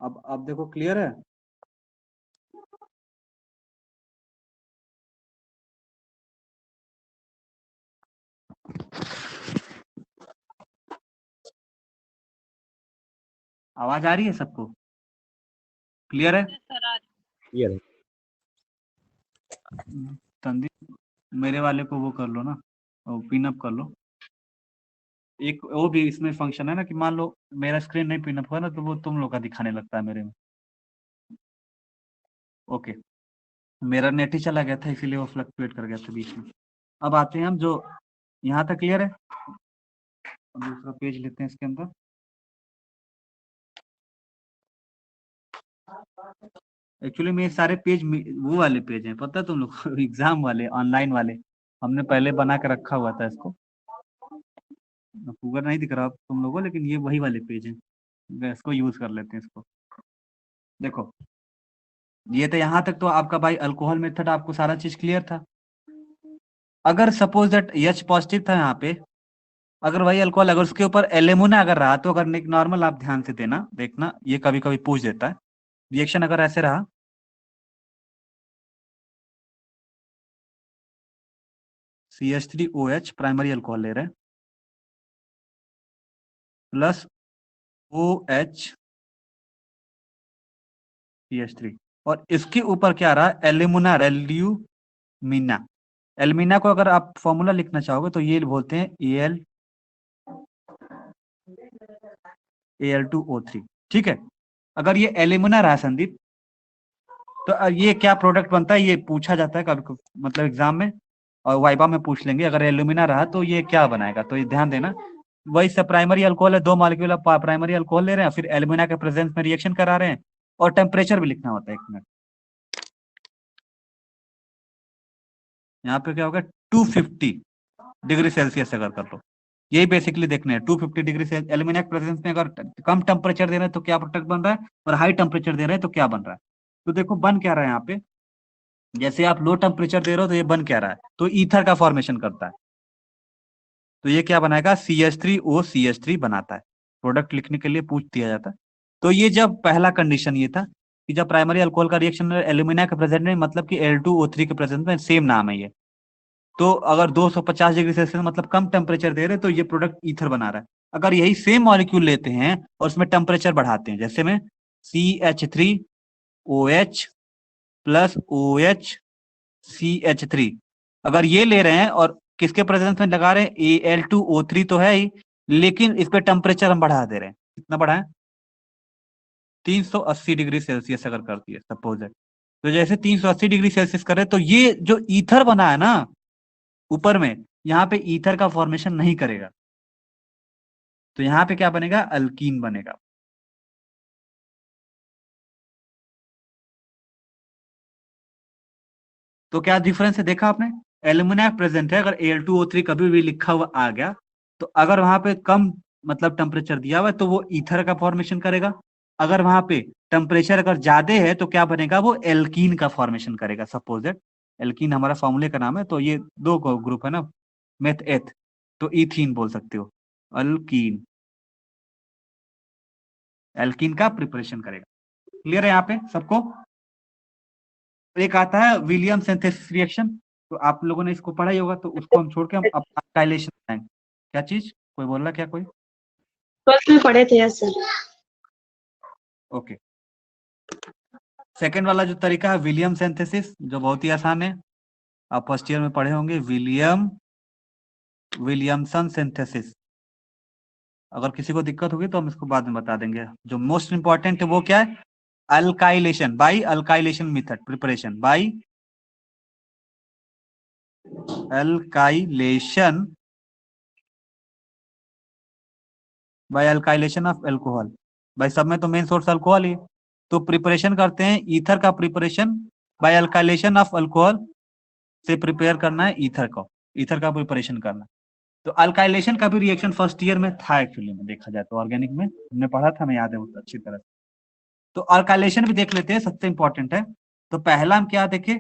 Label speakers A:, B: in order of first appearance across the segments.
A: अब देखो क्लियर है। आवाज आ रही है सबको? क्लियर है?
B: क्लियर है।
A: संदीप मेरे वाले को वो कर लो ना, पिन अप कर लो। एक वो भी इसमें फंक्शन है ना कि मान लो मेरा स्क्रीन नहीं पिन अप हुआ ना तो वो तुम लोग का दिखाने लगता है मेरे में। ओके, मेरा नेट ही चला गया था इसीलिए वो फ्लक्चुएट कर गया था बीच में। अब आते हैं हम जो यहाँ तक क्लियर है। अब दूसरा पेज लेते हैं इसके अंदर। एक्चुअली मेरे सारे पेज वो वाले पेज हैं, पता है तुम लोग को एग्जाम वाले, ऑनलाइन वाले हमने पहले बना के रखा हुआ था इसको। गूगल नहीं दिख रहा तुम लोगों को, लेकिन ये वही वाले पेज हैं, इसको यूज कर लेते हैं इसको। देखो ये तो यहाँ तक तो आपका भाई अल्कोहल मेथड आपको सारा चीज क्लियर था। अगर सपोज दैट H पॉजिटिव था यहाँ पे, अगर वही अल्कोहल अगर उसके ऊपर एल्यूमिना अगर रहा तो, अगर नॉर्मल आप ध्यान से देना देखना, ये कभी कभी पूछ देता है। रिएक्शन अगर ऐसे रहा, CH3OH प्राइमरी अल्कोहल ले रहे हैं प्लस OH CH3, और इसके ऊपर क्या रहा, एल्यूमिना, एल्यूमिना। एल्यूमिना को अगर आप फॉर्मूला लिखना चाहोगे तो ये बोलते हैं Al2O3। ठीक है, अगर ये एल्यूमिना रहा संदीप तो ये क्या प्रोडक्ट बनता है, ये पूछा जाता है कभी मतलब एग्जाम में, और वाइबा में पूछ लेंगे। अगर एल्यूमिना रहा तो ये क्या बनाएगा, तो ये ध्यान देना। वही सब प्राइमरी अल्कोहल है, 2 मॉलिक्यूल आप प्राइमरी अल्कोहल ले रहे हैं, फिर एल्यूमिना के प्रेजेंस में रिएक्शन करा रहे हैं, और टेम्परेचर भी लिखना होता है 1 मिनट। यहाँ पे क्या होगा, 250 डिग्री सेल्सियस अगर कर लो, यही बेसिकली देखना है। 250 डिग्री से एल्यूमिना के प्रेजेंस में अगर कम टेम्परेचर दे रहे हैं तो क्या प्रोडक्ट बन रहा है, और हाई टेम्परेचर दे रहे हैं तो क्या बन रहा है। तो देखो बन क्या रहा है यहाँ पे, जैसे आप लो टेम्परेचर दे रहे हो तो ये बन क्या रहा है, तो ईथर का फॉर्मेशन करता है। तो ये क्या बनाएगा, CH3OCH3 बनाता है। प्रोडक्ट लिखने के लिए पूछ दिया जाता है। तो ये जब पहला कंडीशन ये था कि जब प्राइमरी अल्कोहल का रिएक्शन एल्यूमिना के प्रेजेंट में, मतलब कि Al2O3 के प्रेजेंट में, सेम नाम है ये, तो अगर 250 डिग्री सेल्सियस मतलब कम टेम्परेचर दे रहे हैं तो ये प्रोडक्ट ईथर बना रहा है। अगर यही सेम मॉलिक्यूल लेते हैं और उसमें टेम्परेचर बढ़ाते हैं, जैसे में CH3OH प्लस OH CH3, अगर ये ले रहे हैं और किसके प्रेजेंस में लगा रहे हैं, Al2O3 तो है ही, लेकिन इस पे टेम्परेचर हम बढ़ा दे रहे हैं। कितना बढ़ाएं, 380 डिग्री सेल्सियस अगर करती है सपोज है, तो जैसे 380 डिग्री सेल्सियस करे तो ये जो ईथर बना है ना ऊपर में, यहाँ पे ईथर का फॉर्मेशन नहीं करेगा, तो यहाँ पे क्या बनेगा, अल्कीन बनेगा। तो क्या डिफरेंस है देखा आपने, एल्यूमिना प्रेजेंट है, अगर Al2O3 कभी भी लिखा हुआ आ गया तो अगर वहां पे कम मतलब टेम्परेचर दिया हुआ है तो वो ईथर का फॉर्मेशन करेगा। अगर वहां पे टेम्परेचर अगर ज्यादा है तो क्या बनेगा, वो एल्कीन का फॉर्मेशन करेगा। सपोज दैट एल्कीन हमारा फॉर्मूले का नाम है, तो ये 2 ग्रुप है ना, मेथ एथ, तो इथीन बोल सकते हो, अल्कीन, एल्कीन का प्रिपरेशन करेगा। क्लियर है यहाँ पे सबको? एक आता है विलियम सिंथेसिस रिएक्शन, तो आप लोगों ने इसको पढ़ा ही होगा, तो उसको हम छोड़ के हम अब अल्काइलेशन बनाएंगे। क्या चीज, कोई बोल रहा क्या कोई?
C: 12th में पढ़े थे सर।
A: ओके, सेकेंड वाला जो तरीका है विलियम सिंथेसिस, जो बहुत ही आसान है, आप फर्स्ट ईयर में पढ़े होंगे, विलियमसन सिंथेसिस। अगर किसी को दिक्कत होगी तो हम इसको बाद में बता देंगे। जो मोस्ट इंपॉर्टेंट है वो क्या है, alkylation by alkylation method, preparation by alkylation, by alkylation of alcohol. भाई सब में तो मेन सोर्स अल्कोहल ही है, तो प्रिपरेशन करते हैं ईथर का, preparation by alkylation of alcohol से प्रिपेयर करना है ईथर को, ईथर का प्रिपरेशन करना। तो अल्काइलेशन का भी रिएक्शन फर्स्ट ईयर में था एक्चुअली में, देखा जाए तो ऑर्गेनिक में हमने पढ़ा था, हमें याद है बहुत अच्छी तरह से। तो अल्काइलेशन भी देख लेते हैं, सबसे इंपॉर्टेंट है। तो पहला हम क्या देखे,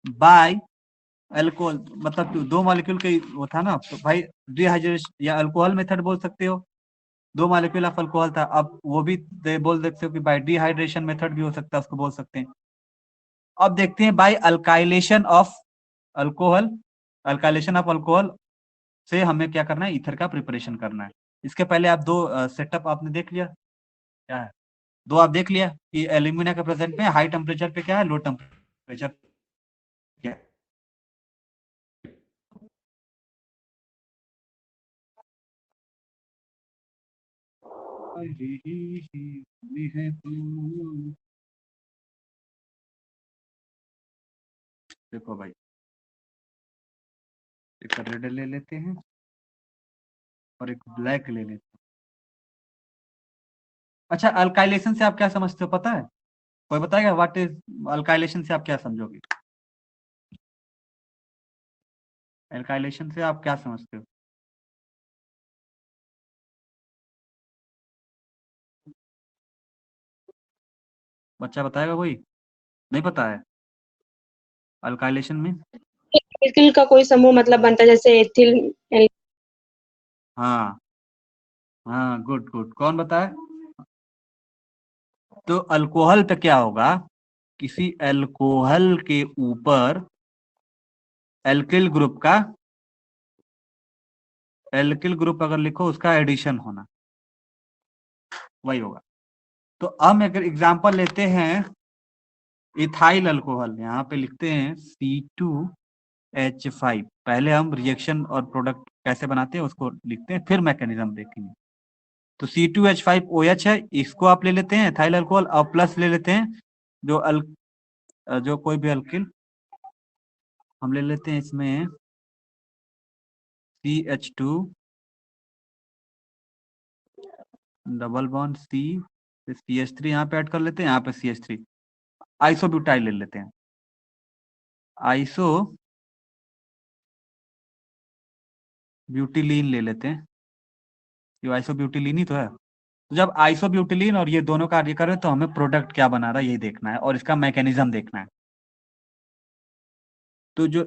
A: बाय अल्कोहल, मतलब 2 मॉलिक्यूल के वो था ना, तो भाई डिहाइड्रेशन या अल्कोहल मेथड बोल सकते हो, 2 मॉलिक्यूल ऑफ अल्कोहल था, अब वो भी बोल सकते हो कि बाय डिहाइड्रेशन मेथड भी हो सकता है, उसको बोल सकते हैं। अब देखते हैं by alkylation of alcohol, alkylation of alcohol से हमें क्या करना है, ईथर का प्रिपरेशन करना है। इसके पहले आप दो सेटअप आपने देख लिया, क्या है, दो आप देख लिया कि एल्यूमिनियम के प्रेजेंट में हाई टेम्परेचर पे क्या है, लो टेम्परेचर क्या है। देखो भाई, एक रेड ले लेते हैं और एक ब्लैक ले लेते हैं। अच्छा, अल्काइलेशन से आप क्या समझते हो पता है, कोई बताएगा व्हाट इज अल्काइलेशन से आप क्या समझोगे, अल्काइलेशन से आप क्या समझते हो? बच्चा बताएगा कोई, नहीं पता है अल्काइलेशन में?
C: एल्किल का कोई समूह मतलब बनता है, जैसे एथिल।
A: हाँ हाँ, गुड गुड, कौन बताए? तो अल्कोहल पे क्या होगा, किसी अल्कोहल के ऊपर एल्किल ग्रुप का, एल्किल ग्रुप अगर लिखो उसका एडिशन होना, वही होगा। तो हम अगर एग्जांपल लेते हैं इथाइल अल्कोहल, यहाँ पे लिखते हैं C2H5, पहले हम रिएक्शन और प्रोडक्ट कैसे बनाते हैं उसको लिखते हैं, फिर मैकेनिज्म देखेंगे। तो C2H5OH है, इसको आप ले लेते हैं इथाइल अल्कोहल, और प्लस ले लेते हैं जो कोई भी अल्किल हम ले लेते हैं, इसमें CH2 double bond C, CH3 यहाँ पे ऐड कर लेते हैं, यहाँ पे CH3, आइसोब्यूटाइल ले लेते हैं, आइसो ब्यूटिलीन ले लेते हैं, ये आइसोब्यूटिलीन ही तो है। तो जब आइसोब्यूटिलीन और ये दोनों कार्य कर रहे हैं तो हमें प्रोडक्ट क्या बना रहा है यही देखना है, और इसका मैकेनिज्म देखना है। तो जो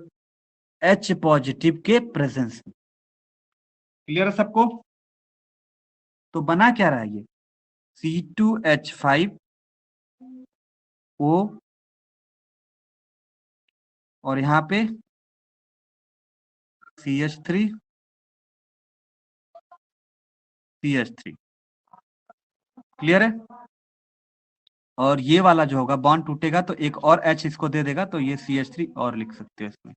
A: H पॉजिटिव के प्रेजेंस में, क्लियर है सबको? तो बना क्या रहा है ये C2H5O, और यहाँ पे CH3 क्लियर है। और ये वाला जो होगा बॉन्ड टूटेगा तो एक और H इसको दे देगा, तो ये CH3 और लिख सकते हो इसमें,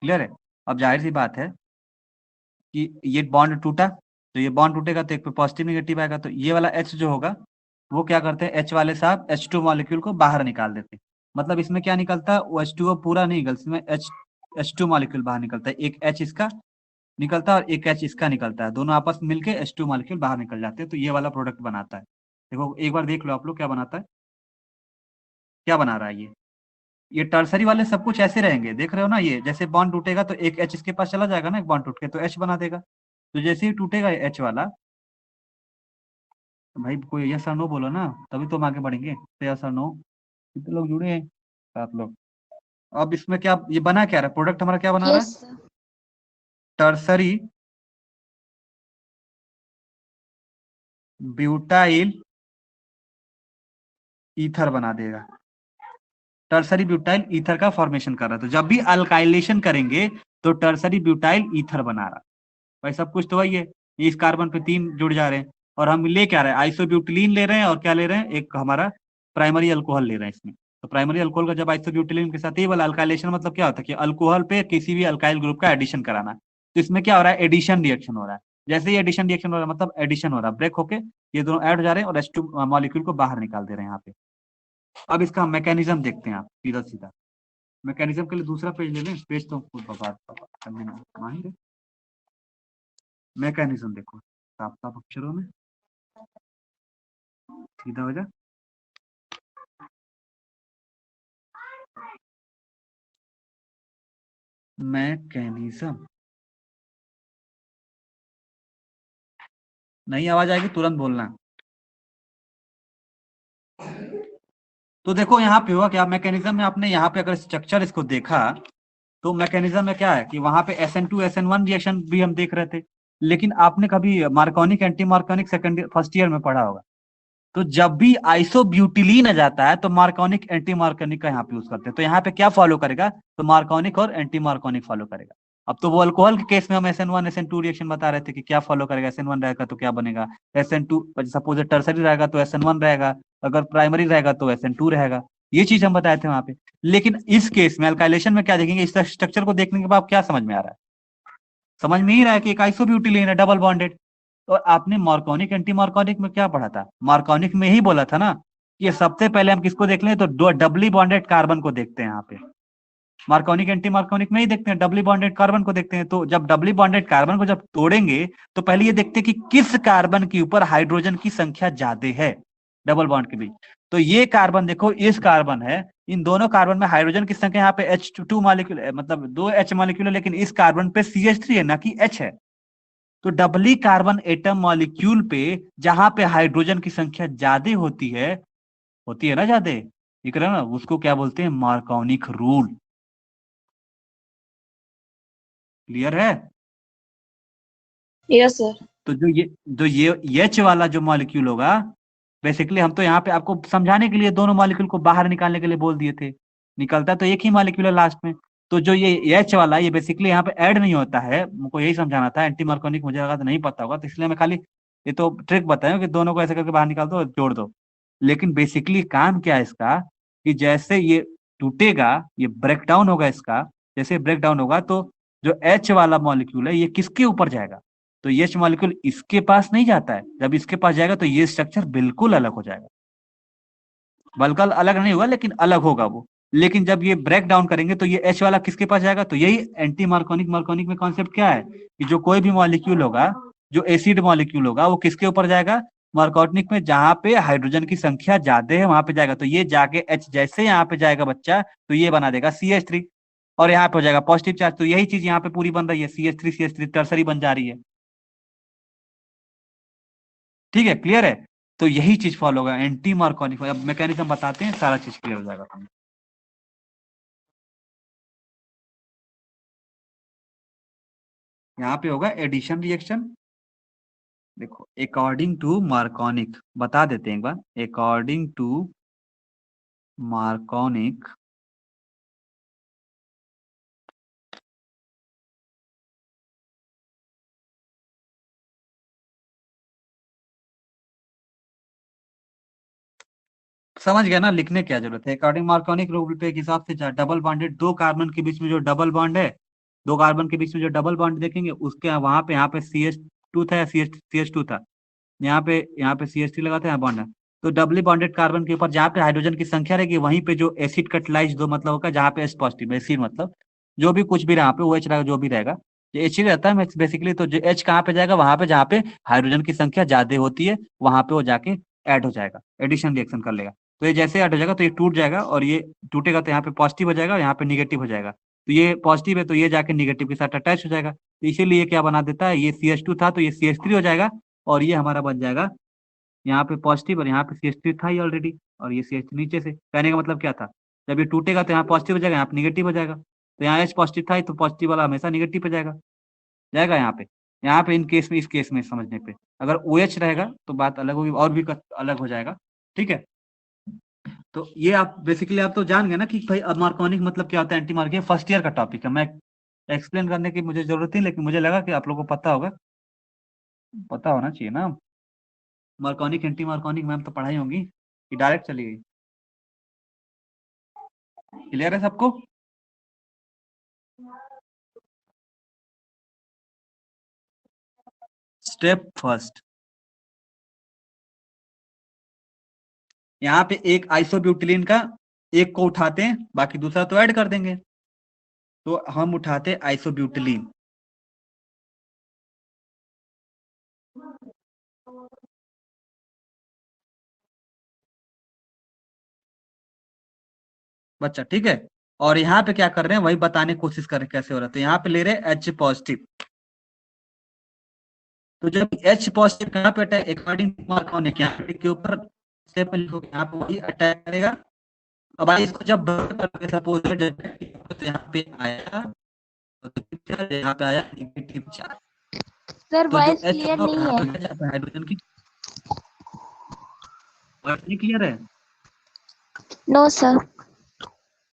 A: क्लियर है। अब जाहिर सी बात है कि ये बॉन्ड टूटा, तो ये बॉन्ड टूटेगा तो एक पे पॉजिटिव नेगेटिव आएगा, तो ये वाला H जो होगा वो क्या करते हैं, H वाले साहब H2 मॉलिक्यूल को बाहर निकाल देते हैं। मतलब इसमें क्या निकलता है, वो H2O पूरा नहीं निकलता, इसमें H2 मॉलिक्यूल बाहर निकलता है, एक H इसका निकलता है और एक H इसका निकलता है, दोनों आपस में मिलके H2 मॉलिक्यूल बाहर निकल जाते हैं, तो ये वाला प्रोडक्ट बनाता है। देखो एक बार देख लो आप लोग क्या बनाता है, क्या बना रहा है ये टर्सरी वाले सब कुछ ऐसे रहेंगे, देख रहे हो ना, ये जैसे बॉन्ड टूटेगा तो एक H इसके पास चला जाएगा ना, एक बॉन्ड टूट के तो H बना देगा। तो जैसे ही टूटेगा H वाला, भाई कोई यस और नो बोलो ना, तभी तो हम आगे बढ़ेंगे, तो यस और नो, कितने लोग जुड़े हैं, 7 लोग। अब इसमें क्या ये बना क्या रहा है, प्रोडक्ट हमारा क्या बना रहा है,
C: yes sir.
A: Tertiary butyl ether बना देगा, टर्सरी ब्यूटाइल ईथर का फॉर्मेशन कर रहा है। तो जब भी अल्काइलेशन करेंगे तो टर्सरी ब्यूटाइल ईथर बना रहा है, भाई सब कुछ तो वही है, इस कार्बन पे 3 जुड़ जा रहे हैं, और हम ले क्या रहे हैं, आइसोब्यूटिलीन ले रहे हैं, और क्या ले रहे हैं, एक हमारा प्राइमरी अल्कोहल ले रहे हैं इसमें। तो प्राइमरी अल्कोहल का जब आइसोब्यूटिलीन के साथ, ये वाला अल्काइलेशन मतलब क्या होता है कि अल्कोहल पे किसी भी अल्काइल ग्रुप का एडिशन कराना, तो इसमें क्या हो रहा है, एडिशन रिएक्शन हो रहा है। जैसे ही एडिशन रिएक्शन हो रहा है मतलब एडिशन हो रहा है, ब्रेक होके ये दोनों ऐड हो जा रहे हैं और H2 मॉलिक्यूल को बाहर निकाल दे रहे हैं यहाँ पे। अब इसका मैकेनिज्म देखते हैं आप, सीधा सीधा मैकेनिज्म के लिए दूसरा पेज ले लें, पेज तो खुद बर्बाद करने में माहिर है। मैकेनिज्म देखो साफ साफ अक्षरों में, सीधा हो जा, मैकेनिज्म, नहीं आवाज आएगी तुरंत बोलना। तो देखो यहाँ पे हुआ क्या, मैकेनिज्म में आपने यहाँ पे अगर स्ट्रक्चर इसको देखा तो मैकेनिज्म में क्या है कि वहां पे SN2 SN1 रिएक्शन भी हम देख रहे थे, लेकिन आपने कभी मार्कोनिक anti Markovnikov second first year में पढ़ा होगा। तो जब भी आइसोब्यूटिलीन आ जाता है तो मार्कोनिक एंटी मार्कोनिक का यहाँ पे यूज करते हैं। तो यहाँ पे क्या फॉलो करेगा, तो मार्कोनिक और एंटी मार्कोनिक फॉलो करेगा। अब तो वो अल्कोहल के केस में हम SN1 SN2 रिएक्शन बता रहे थे कि क्या फॉलो करेगा। SN1 रहेगा तो क्या बनेगा, SN2 सपोज टर्सरी रहेगा तो SN1 रहेगा, अगर प्राइमरी रहेगा तो SN2 रहेगा। ये चीज हम बताए थे वहां पे। लेकिन इस केस में अल्काइलेशन में क्या देखेंगे, इस स्ट्रक्चर को देखने के बाद क्या समझ में आ रहा है, समझ में ही रहा है कि एक आइसोब्यूटिलीन है डबल बॉन्डेड। और आपने मार्कोनिक एंटी मार्कोनिक में क्या पढ़ा था, मार्कोनिक में ही बोला था ना कि ये सबसे पहले हम किसको देख लें, तो दो डबली बॉन्डेड कार्बन को देखते हैं। यहाँ पे मार्कोनिक एंटी मार्कोनिक में ही देखते हैं, डबली बॉन्डेड कार्बन को देखते हैं। तो जब डबली बॉन्डेड कार्बन को जब तोड़ेंगे तो पहले ये देखते हैं कि किस कार्बन के ऊपर हाइड्रोजन की संख्या ज्यादा है डबल बॉन्ड के बीच। तो ये कार्बन देखो, इस कार्बन है, इन दोनों कार्बन में हाइड्रोजन की संख्या यहाँ पे H2 मॉलिक्यूल है, मतलब 2 H मॉलिक्यूल है, लेकिन इस कार्बन पे CH3 है ना कि H है। तो डबली कार्बन एटम मॉलिक्यूल पे जहां पे हाइड्रोजन की संख्या ज्यादा होती है ना ज्यादा, ये कह रहे हो ना, उसको क्या बोलते हैं, मार्कोनिक रूल। क्लियर है।
C: Yes sir.
A: तो जो ये एच वाला जो मॉलिक्यूल होगा, बेसिकली हम तो यहाँ पे आपको समझाने के लिए दोनों मॉलिक्यूल को बाहर निकालने के लिए बोल दिए थे, निकलता तो एक ही मॉलिक्यूल है लास्ट में। तो जो ये एच वाला, ये बेसिकली यहाँ पे ऐड नहीं होता है, मुझको यही समझाना था। एंटी मार्कोनिक मुझे लगा तो नहीं पता होगा, तो इसलिए मैं खाली ये तो ट्रिक बताया कि दोनों को ऐसे करके बाहर निकाल दो और जोड़ दो। लेकिन बेसिकली काम क्या है इसका, कि जैसे ये टूटेगा, ये ब्रेक डाउन होगा इसका, जैसे ब्रेक डाउन होगा तो जो एच वाला मॉलिक्यूल है ये किसके ऊपर जाएगा, तो ये एच मॉलिक्यूल इसके पास नहीं जाता है। जब इसके पास जाएगा तो ये स्ट्रक्चर बिल्कुल अलग हो जाएगा, बल्कि अलग नहीं होगा लेकिन अलग होगा वो। लेकिन जब ये ब्रेक डाउन करेंगे तो ये एच वाला किसके पास जाएगा, तो यही एंटी मार्कोनिक मार्कोनिक में कॉन्सेप्ट क्या है कि जो कोई भी मॉलिक्यूल होगा, जो एसिड मॉलिक्यूल होगा, वो किसके ऊपर जाएगा, मार्कोनिक में जहां पे हाइड्रोजन की संख्या ज्यादा है वहां पे जाएगा। तो ये जाके एच जैसे यहाँ पे जाएगा बच्चा, तो ये बना देगा CH3, और यहाँ पे हो जाएगा पॉजिटिव चार्ज। तो यही चीज यहाँ पे पूरी बन रही है, CH3 टर्सरी बन जा रही है। ठीक है, क्लियर है। तो यही चीज फॉलो होगा एंटी मार्कोनिक। अब मैकेनिज्म बताते हैं, सारा चीज क्लियर हो जाएगा हमें। यहाँ पे होगा एडिशन रिएक्शन। देखो, अकॉर्डिंग टू मार्कोनिक बता देते हैं एक बार, अकॉर्डिंग टू मार्कोनिक समझ गया ना, लिखने क्या जरूरत है। अकॉर्डिंग मार्कोनिक रूल पे के हिसाब से डबल बॉन्डेड दो कार्बन के बीच में जो डबल बॉन्ड है, दो कार्बन के बीच में जो डबल बॉन्ड देखेंगे उसके वहां पे, यहाँ पे CH2 था या CH2 था, यहाँ पे CH3 लगा था, यहाँ बॉन्ड है। तो डबली बॉन्डेड कार्बन के ऊपर जहाँ पे हाइड्रोजन की संख्या रहेगी वहीं पे जो एसिड कटलाइज दो मतलब होगा, जहाँ पे H पॉजिटिव एसिड मतलब जो भी कुछ भी रहा पे वो H रहेगा, जो भी रहेगा जो H ही रहता है बेसिकली। तो जो H कहाँ पे जाएगा, वहां पे जहाँ पे हाइड्रोजन की संख्या ज्यादा होती है वहां पे वो जाके ऐड हो जाएगा, एडिशन रिएक्शन कर लेगा। तो ये जैसे ऐड हो जाएगा तो ये टूट जाएगा, और ये टूटेगा तो यहाँ पे पॉजिटिव हो जाएगा और यहाँ पे निगेटिव हो जाएगा। तो ये पॉजिटिव है तो ये जाके निगेटिव के साथ अटैच हो जाएगा। तो इसीलिए ये क्या बना देता है, ये CH2 था तो ये CH3 हो जाएगा, और ये हमारा बन जाएगा यहाँ पे पॉजिटिव, और यहाँ पे CH3 था ही ऑलरेडी, और ये CH3 नीचे से। कहने का मतलब क्या था, जब ये टूटेगा तो यहाँ पॉजिटिव हो जाएगा, यहाँ पे निगेटिव हो जाएगा। तो यहाँ H पॉजिटिव था ही, तो पॉजिटिव वाला हमेशा निगेटिव पे जाएगा, जाएगा यहाँ पे इन केस में, इस केस में समझने पे। अगर OH रहेगा तो बात अलग होगी, और भी अलग हो जाएगा। ठीक है, तो ये आप बेसिकली आप तो जान गए ना कि भाई अब मार्कोनिक मतलब क्या होता है, एंटी मार्कोनिक फर्स्ट ईयर का टॉपिक है। मैं एक्सप्लेन करने की मुझे जरूरत नहीं, लेकिन मुझे लगा कि आप लोगों को पता होगा, पता होना चाहिए ना। मार्कोनिक एंटी मार्कोनिक मैम तो पढ़ाई होंगी कि डायरेक्ट चली गई। क्लियर है सबको। स्टेप फर्स्ट, यहाँ पे एक आइसोब्यूटिलीन का एक को उठाते हैं, बाकी दूसरा तो ऐड कर देंगे। तो हम उठाते आइसोब्यूटिलीन, बच्चा ठीक है। और यहाँ पे क्या कर रहे हैं वही बताने की कोशिश कर रहे हैं कैसे हो रहा है। तो यहाँ पे ले रहे हैं H पॉजिटिव। तो जब H पॉजिटिव कहाँ पे अटैक, अकॉर्डिंग टू मार्कोनिक यहाँ पे के ऊपर स्टेप लिखो, यहाँ पे वही अटैक करेगा। अब भाई इसको जब सपोज तो यहाँ पे आया, यहाँ पे आया नेगेटिव चार्ज।
B: सर
A: तो जो
B: वॉइस
A: H
B: क्लियर
A: होगा
B: नहीं
A: यहाँ
B: है।
A: पे क्या जाता है हाइड्रोजन की, वॉइस नहीं क्लियर है?
B: No sir.